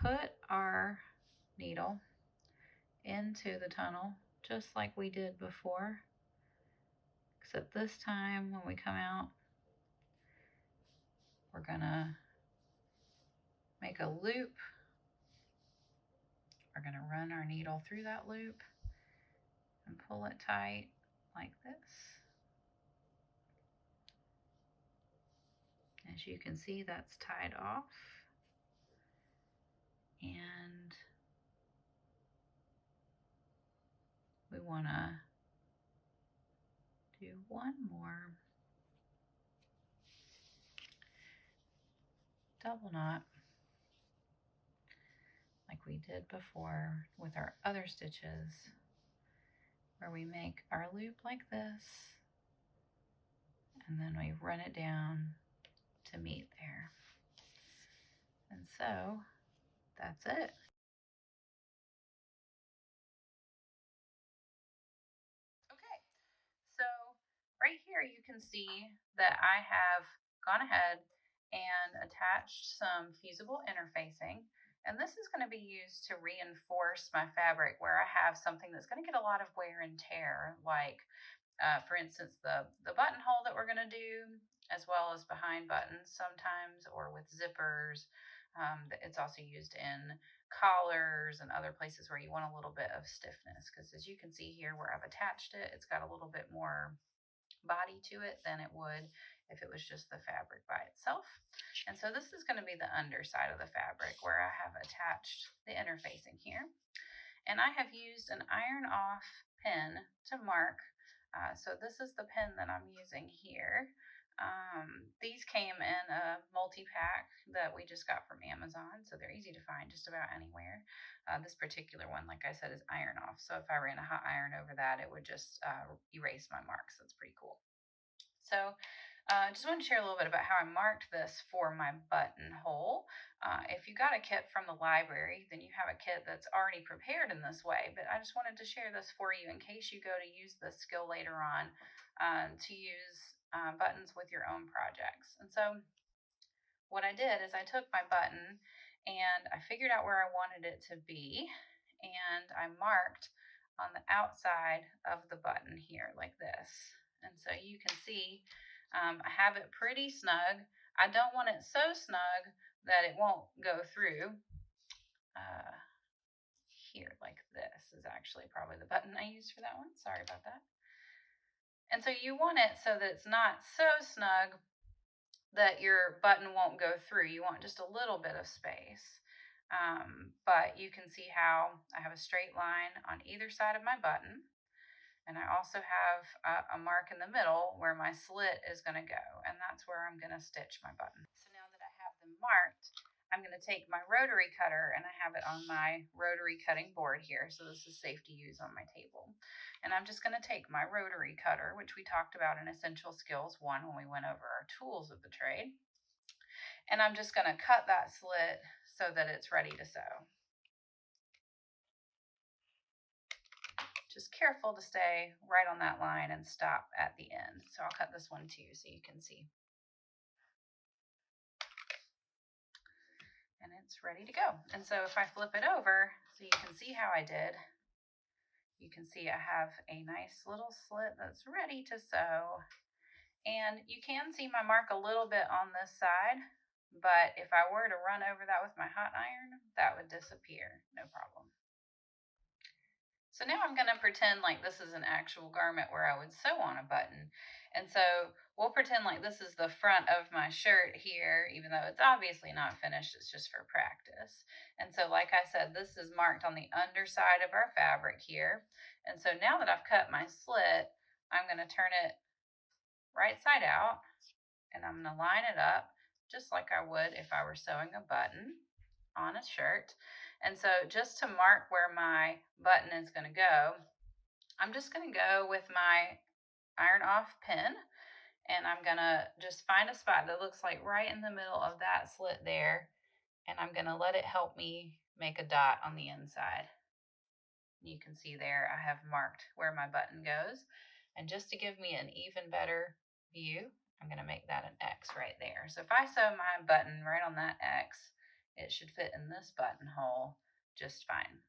put our needle into the tunnel just like we did before, except this time when we come out, we're going to make a loop. We're going to run our needle through that loop and pull it tight like this. As you can see, that's tied off. And we want to do one more double knot like we did before with our other stitches, where we make our loop like this and then we run it down to meet there. And so that's it. Okay, so right here you can see that I have gone ahead and attached some fusible interfacing, and this is going to be used to reinforce my fabric where I have something that's going to get a lot of wear and tear, like for instance the buttonhole that we're going to do, as well as behind buttons sometimes, or with zippers. It's also used in collars and other places where you want a little bit of stiffness, because as you can see here where I've attached it, it's got a little bit more body to it than it would if it was just the fabric by itself. And so this is going to be the underside of the fabric where I have attached the interfacing here. And I have used an iron off pen to mark. So this is the pen that I'm using here. These came in a multi-pack that we just got from Amazon, so they're easy to find just about anywhere. This particular one, like I said, is iron off. So if I ran a hot iron over that, it would just erase my marks. That's pretty cool. So just want to share a little bit about how I marked this for my buttonhole. If you got a kit from the library, then you have a kit that's already prepared in this way, but I just wanted to share this for you in case you go to use this skill later on to use buttons with your own projects. And so what I did is I took my button and I figured out where I wanted it to be, and I marked on the outside of the button here like this. And so you can see I have it pretty snug. I don't want it so snug that it won't go through. Here, like this is actually probably the button I used for that one. Sorry about that. And so you want it so that it's not so snug that your button won't go through. You want just a little bit of space. But you can see how I have a straight line on either side of my button. And I also have a mark in the middle where my slit is going to go, and that's where I'm going to stitch my button. So now that I have them marked, I'm going to to take my rotary cutter, and I have it on my rotary cutting board here, so this is safe to use on my table. And I'm just going to take my rotary cutter, which we talked about in Essential Skills 1 when we went over our tools of the trade, and I'm just going to cut that slit so that it's ready to sew. Just careful to stay right on that line and stop at the end. So I'll cut this one too so you can see. And it's ready to go. And so if I flip it over so you can see how I did, you can see I have a nice little slit that's ready to sew. And you can see my mark a little bit on this side, but if I were to run over that with my hot iron, that would disappear, no problem. So now I'm going to pretend like this is an actual garment where I would sew on a button. And so we'll pretend like this is the front of my shirt here, even though it's obviously not finished, it's just for practice. And so like I said, this is marked on the underside of our fabric here. And so now that I've cut my slit, I'm going to turn it right side out, and I'm going to line it up just like I would if I were sewing a button on a shirt. And so just to mark where my button is going to go, I'm just going to go with my iron off pin, and I'm going to just find a spot that looks like right in the middle of that slit there, and I'm going to let it help me make a dot on the inside. You can see there I have marked where my button goes, and just to give me an even better view, I'm going to make that an X right there. So if I sew my button right on that X, it should fit in this buttonhole just fine.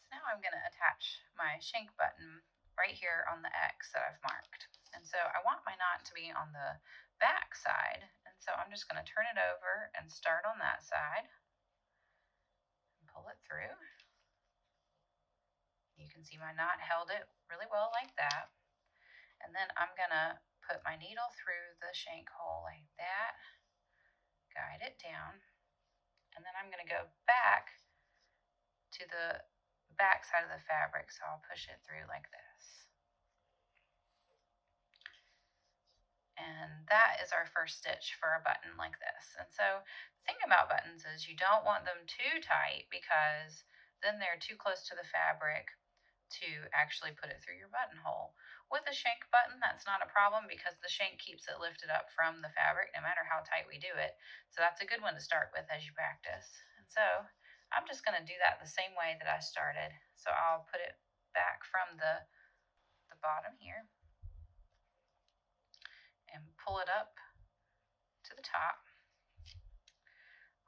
So now I'm going to attach my shank button right here on the X that I've marked. And so I want my knot to be on the back side, and so I'm just going to turn it over and start on that side and pull it through. You can see my knot held it really well like that. And then I'm going to put my needle through the shank hole like that, guide it down, and then I'm going to go back to the back side of the fabric, so I'll push it through like this. And that is our first stitch for a button like this. And so the thing about buttons is you don't want them too tight, because then they're too close to the fabric to actually put it through your buttonhole. With a shank button, that's not a problem because the shank keeps it lifted up from the fabric no matter how tight we do it. So that's a good one to start with as you practice. And so I'm just going to do that the same way that I started. So I'll put it back from the bottom here and pull it up to the top.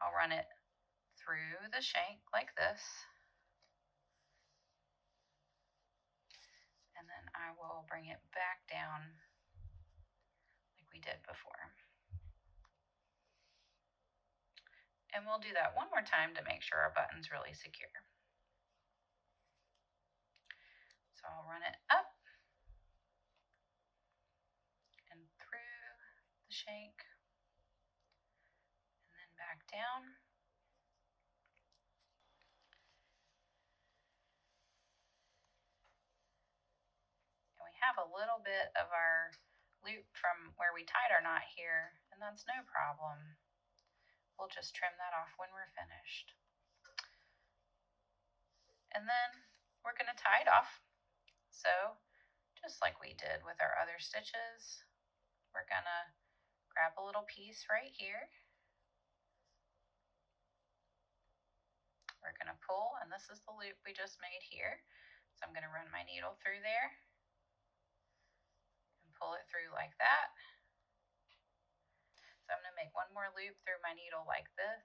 I'll run it through the shank like this, and then I will bring it back down like we did before. And we'll do that one more time to make sure our button's really secure. So I'll run it up and through the shank, and then back down. And we have a little bit of our loop from where we tied our knot here, and that's no problem. We'll just trim that off when we're finished. And then we're going to tie it off. So just like we did with our other stitches, we're going to grab a little piece right here. We're going to pull, and this is the loop we just made here. So I'm going to run my needle through there and pull it through like that. So I'm going to make one more loop through my needle like this,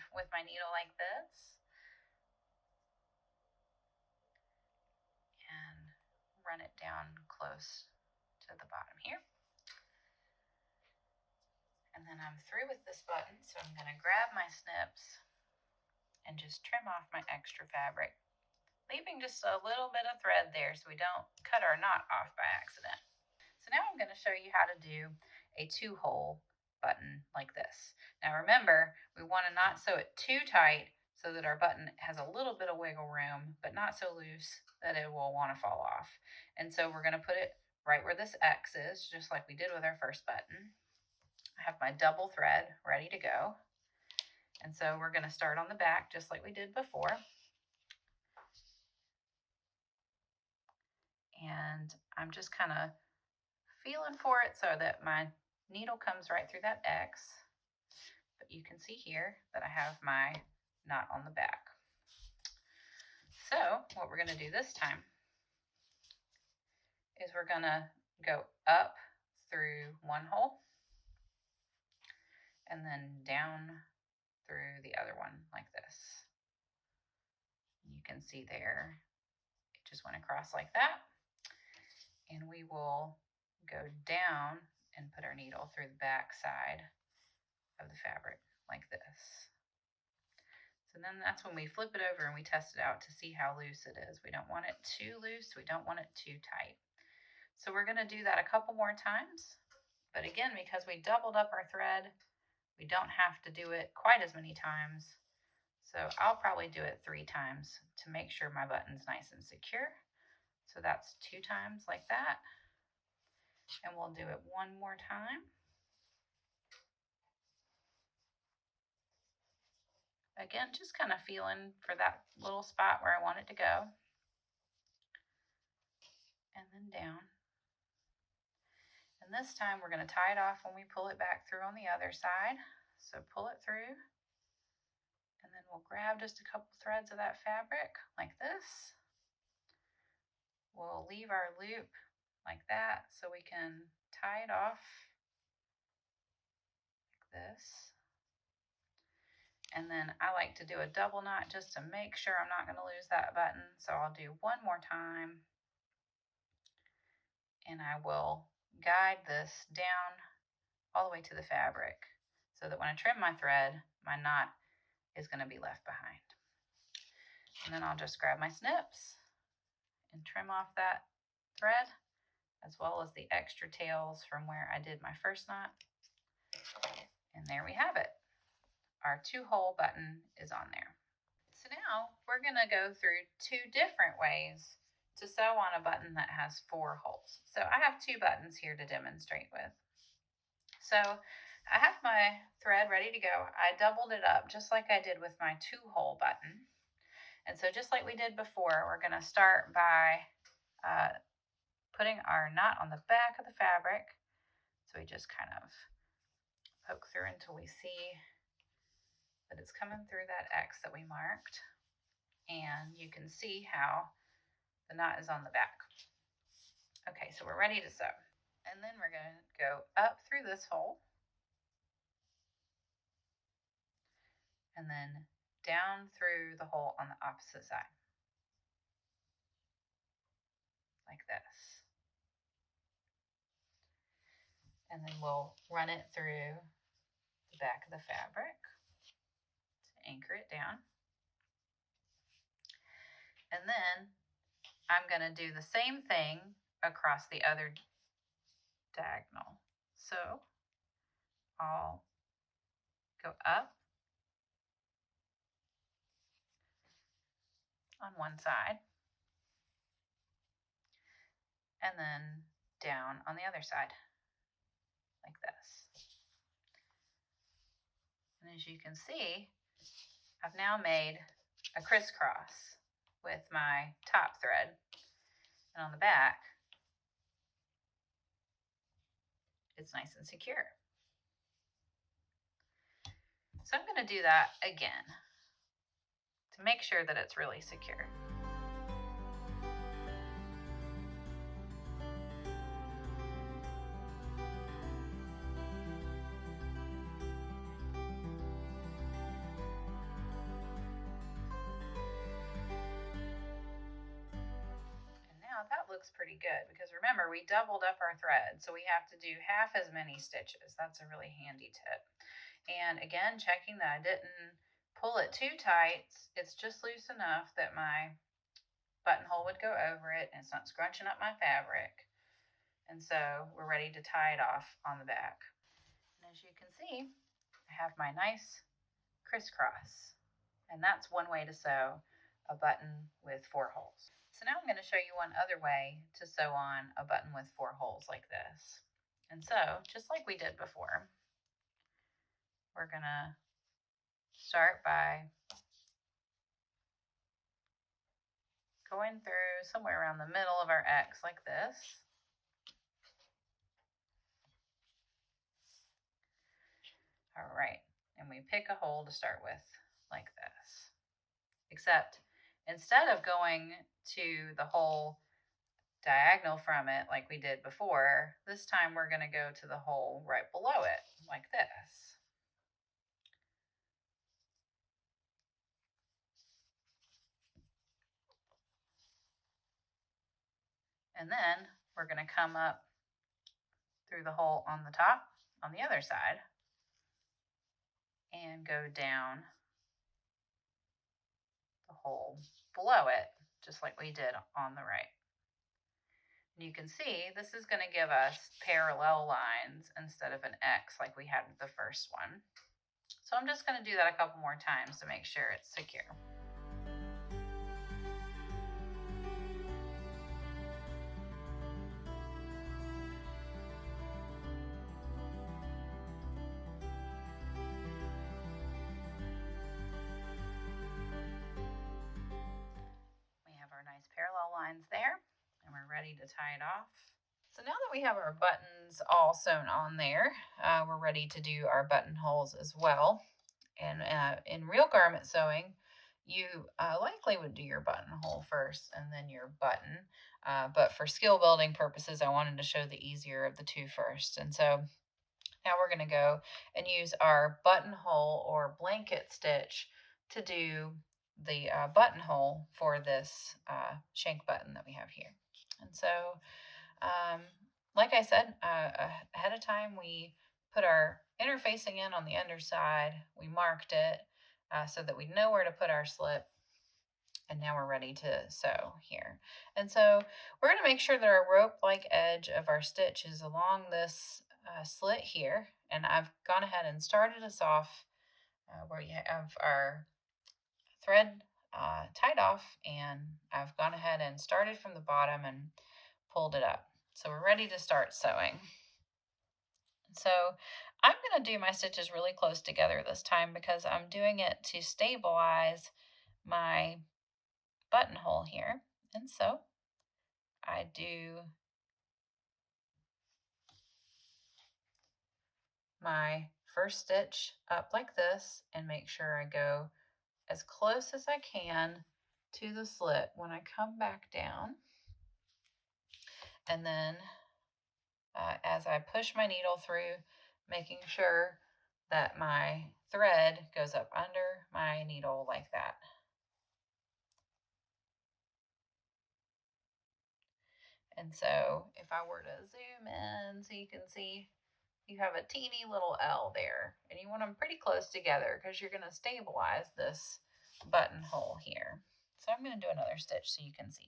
with my needle like this, and run it down close to the bottom here. And then I'm through with this button, so I'm going to grab my snips and just trim off my extra fabric, leaving just a little bit of thread there so we don't cut our knot off by accident. So now I'm going to show you how to do a 2-hole button like this. Now remember, we want to not sew it too tight so that our button has a little bit of wiggle room, but not so loose that it will want to fall off. And so we're going to put it right where this X is, just like we did with our first button. I have my double thread ready to go. And so we're going to start on the back just like we did before. And I'm just kind of feeling for it so that my needle comes right through that X. But you can see here that I have my knot on the back. So what we're going to do this time is we're going to go up through one hole and then down through the other one like this. You can see there, it just went across like that. And we will go down and put our needle through the back side of the fabric like this. So then that's when we flip it over and we test it out to see how loose it is. We don't want it too loose. We don't want it too tight. So we're going to do that a couple more times. But again, because we doubled up our thread, we don't have to do it quite as many times. So I'll probably do it 3 times to make sure my button's nice and secure. So that's 2 times like that. And we'll do it one more time. Again, just kind of feeling for that little spot where I want it to go. And then down. And this time we're going to tie it off when we pull it back through on the other side. So pull it through. And then we'll grab just a couple threads of that fabric like this. We'll leave our loop like that so we can tie it off like this. And then I like to do a double knot just to make sure I'm not going to lose that button. So I'll do one more time. And I will guide this down all the way to the fabric so that when I trim my thread, my knot is going to be left behind. And then I'll just grab my snips and trim off that thread as well as the extra tails from where I did my first knot. And there we have it. Our 2-hole button is on there. So now we're going to go through 2 different ways to sew on a button that has 4 holes. So I have 2 buttons here to demonstrate with. So I have my thread ready to go. I doubled it up just like I did with my 2-hole button. And so just like we did before, we're going to start by putting our knot on the back of the fabric. So we just kind of poke through until we see that it's coming through that X that we marked. And you can see how the knot is on the back. Okay, so we're ready to sew. And then we're going to go up through this hole. And then down through the hole on the opposite side. Like this. And then we'll run it through the back of the fabric to anchor it down. And then I'm going to do the same thing across the other diagonal. So I'll go up on one side and then down on the other side like this. And as you can see, I've now made a crisscross with my top thread, and on the back it's nice and secure. So I'm going to do that again to make sure that it's really secure. That looks pretty good because remember we doubled up our thread, so we have to do half as many stitches. That's a really handy tip. And again, checking that I didn't pull it too tight. It's just loose enough that my buttonhole would go over it and it's not scrunching up my fabric. And so we're ready to tie it off on the back. And as you can see, I have my nice crisscross. And that's one way to sew a button with 4 holes. So now I'm going to show you one other way to sew on a button with 4 holes like this. And so, just like we did before, we're going to start by going through somewhere around the middle of our X like this. All right, and we pick a hole to start with like this. Except instead of going to the hole diagonal from it like we did before, this time we're going to go to the hole right below it like this. And then we're going to come up through the hole on the top on the other side and go down the hole below it, just like we did on the right. And you can see this is going to give us parallel lines instead of an X like we had with the first one. So I'm just going to do that a couple more times to make sure it's secure. We have our nice parallel lines there, and we're ready to tie it off. So now that we have our buttons all sewn on there, we're ready to do our buttonholes as well. And in real garment sewing, you likely would do your buttonhole first and then your button. But for skill building purposes, I wanted to show the easier of the two first. And so now we're going to go and use our buttonhole or blanket stitch to do the buttonhole for this shank button that we have here. And so, like I said, ahead of time, we put our interfacing in on the underside. We marked it so that we know where to put our slip. And now we're ready to sew here. And so we're going to make sure that our rope-like edge of our stitch is along this slit here. And I've gone ahead and started us off where you have our thread tied off, and I've gone ahead and started from the bottom and pulled it up. So we're ready to start sewing. So I'm going to do my stitches really close together this time because I'm doing it to stabilize my buttonhole here. And so I do my first stitch up like this and make sure I go as close as I can to the slit when I come back down. And then as I push my needle through, making sure that my thread goes up under my needle like that. And so if I were to zoom in so you can see, you have a teeny little L there, and you want them pretty close together because you're going to stabilize this buttonhole here. So I'm going to do another stitch so you can see.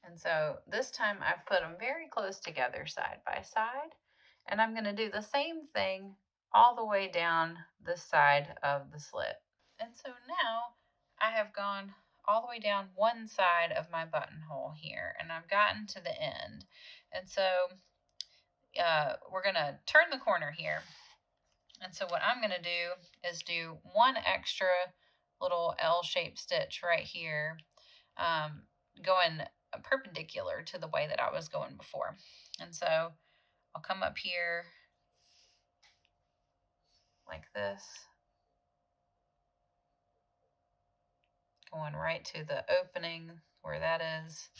And so this time I've put them very close together side by side, and I'm going to do the same thing all the way down the side of the slit. And so now I have gone all the way down one side of my buttonhole here, and I've gotten to the end. And so we're going to turn the corner here. And so what I'm going to do is do one extra little L-shaped stitch right here, going perpendicular to the way that I was going before. And so I'll come up here like this, going right to the opening where that is.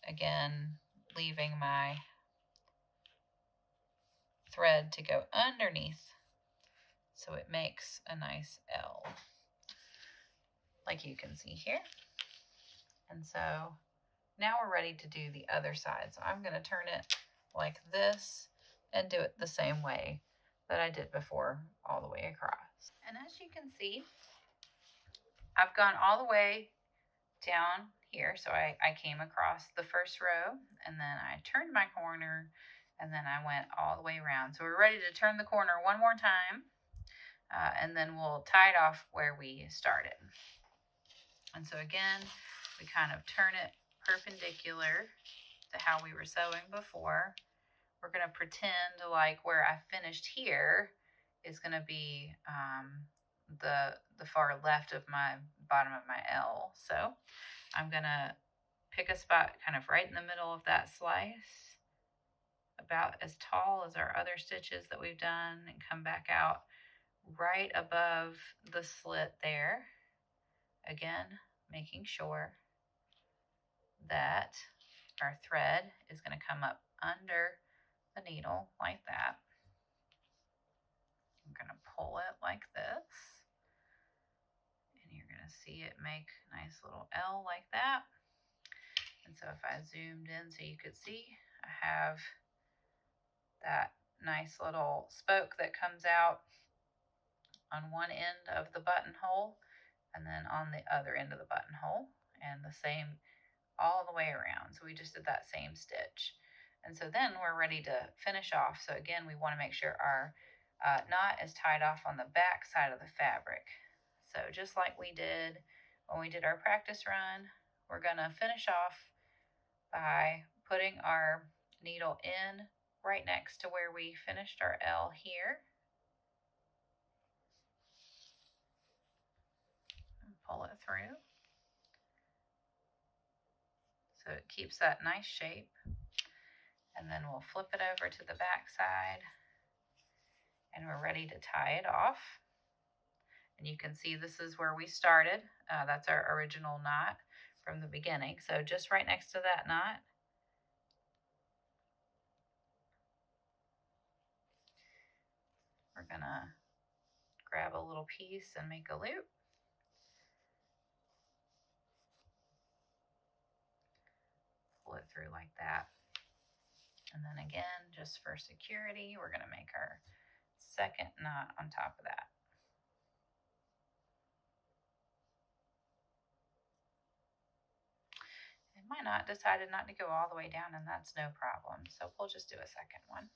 Again, leaving my thread to go underneath so it makes a nice L, like you can see here. And so now we're ready to do the other side. So I'm going to turn it like this and do it the same way that I did before all the way across. And as you can see, I've gone all the way down here. So I came across the first row and then I turned my corner and then I went all the way around. So we're ready to turn the corner one more time and then we'll tie it off where we started. And so again, we kind of turn it perpendicular to how we were sewing before. We're going to pretend like where I finished here is going to be the far left of my bottom of my L. So I'm going to pick a spot kind of right in the middle of that slice, about as tall as our other stitches that we've done, and come back out right above the slit there. Again, making sure that our thread is going to come up under the needle like that. I'm going to pull it like this, and you're going to see it make a nice little L like that. And so if I zoomed in so you could see, I have that nice little spoke that comes out on one end of the buttonhole and then on the other end of the buttonhole, and the same all the way around. So we just did that same stitch. And so then we're ready to finish off. So again, we want to make sure our knot is tied off on the back side of the fabric. So just like we did when we did our practice run, we're going to finish off by putting our needle in right next to where we finished our L here. And pull it through. So it keeps that nice shape. And then we'll flip it over to the back side and we're ready to tie it off. And you can see this is where we started. That's our original knot from the beginning. So just right next to that knot, we're gonna grab a little piece and make a loop. Pull it through like that. And then again, just for security, we're gonna make our second knot on top of that. And my knot decided not to go all the way down, and that's no problem. So we'll just do a second one.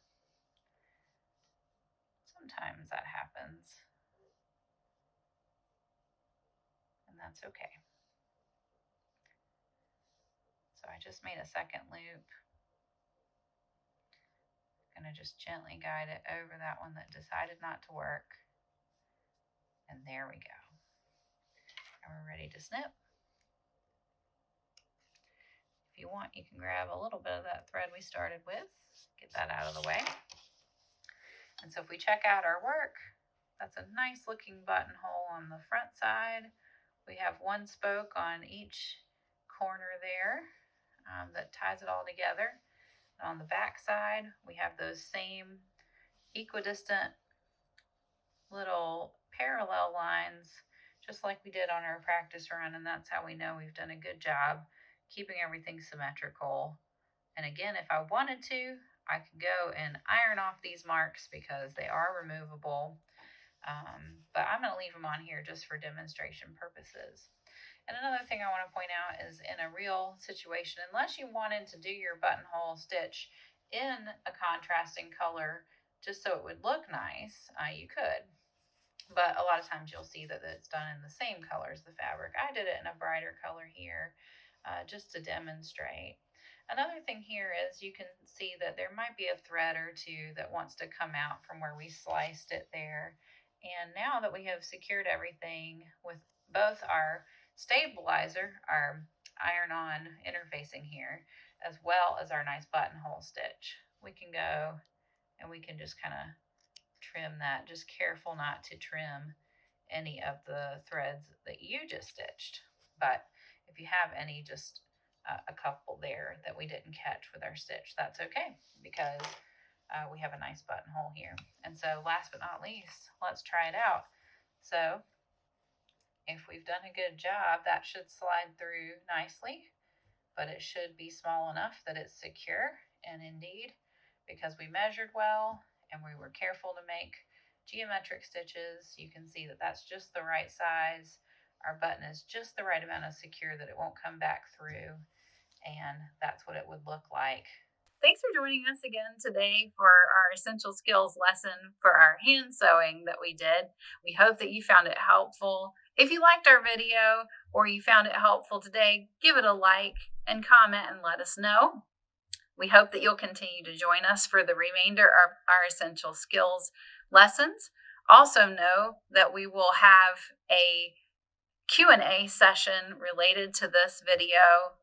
Sometimes that happens, and that's okay. So I just made a second loop. I'm gonna just gently guide it over that one that decided not to work. And there we go. And we're ready to snip. If you want, you can grab a little bit of that thread we started with, get that out of the way. And so if we check out our work, that's a nice looking buttonhole on the front side. We have one spoke on each corner there that ties it all together. And on the back side, we have those same equidistant little parallel lines, just like we did on our practice run. And that's how we know we've done a good job keeping everything symmetrical. And again, if I wanted to, I could go and iron off these marks because they are removable. But I'm going to leave them on here just for demonstration purposes. And another thing I want to point out is in a real situation, unless you wanted to do your buttonhole stitch in a contrasting color just so it would look nice, you could. But a lot of times you'll see that it's done in the same color as the fabric. I did it in a brighter color here just to demonstrate. Another thing here is you can see that there might be a thread or two that wants to come out from where we sliced it there. And now that we have secured everything with both our stabilizer, our iron-on interfacing here, as well as our nice buttonhole stitch, we can go and we can just kind of trim that. Just careful not to trim any of the threads that you just stitched. But if you have any, just a couple there that we didn't catch with our stitch, that's okay because we have a nice buttonhole here. And so last but not least, let's try it out. So if we've done a good job, that should slide through nicely, but it should be small enough that it's secure. And indeed, because we measured well and we were careful to make geometric stitches. You can see that that's just the right size. Our button is just the right amount of secure that it won't come back through, and that's what it would look like.
Thanks for joining us again today for our essential skills lesson for our hand sewing that we did. We hope that you found it helpful. If you liked our video or you found it helpful today, give it a like and comment and let us know. We hope that you'll continue to join us for the remainder of our essential skills lessons. Also know that we will have a Q&A session related to this video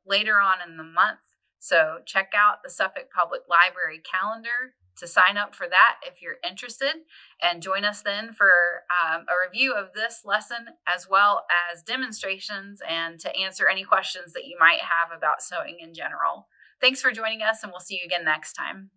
later on in the month. So check out the Suffolk Public Library calendar to sign up for that if you're interested, and join us then for a review of this lesson as well as demonstrations and to answer any questions that you might have about sewing in general. Thanks for joining us, and we'll see you again next time.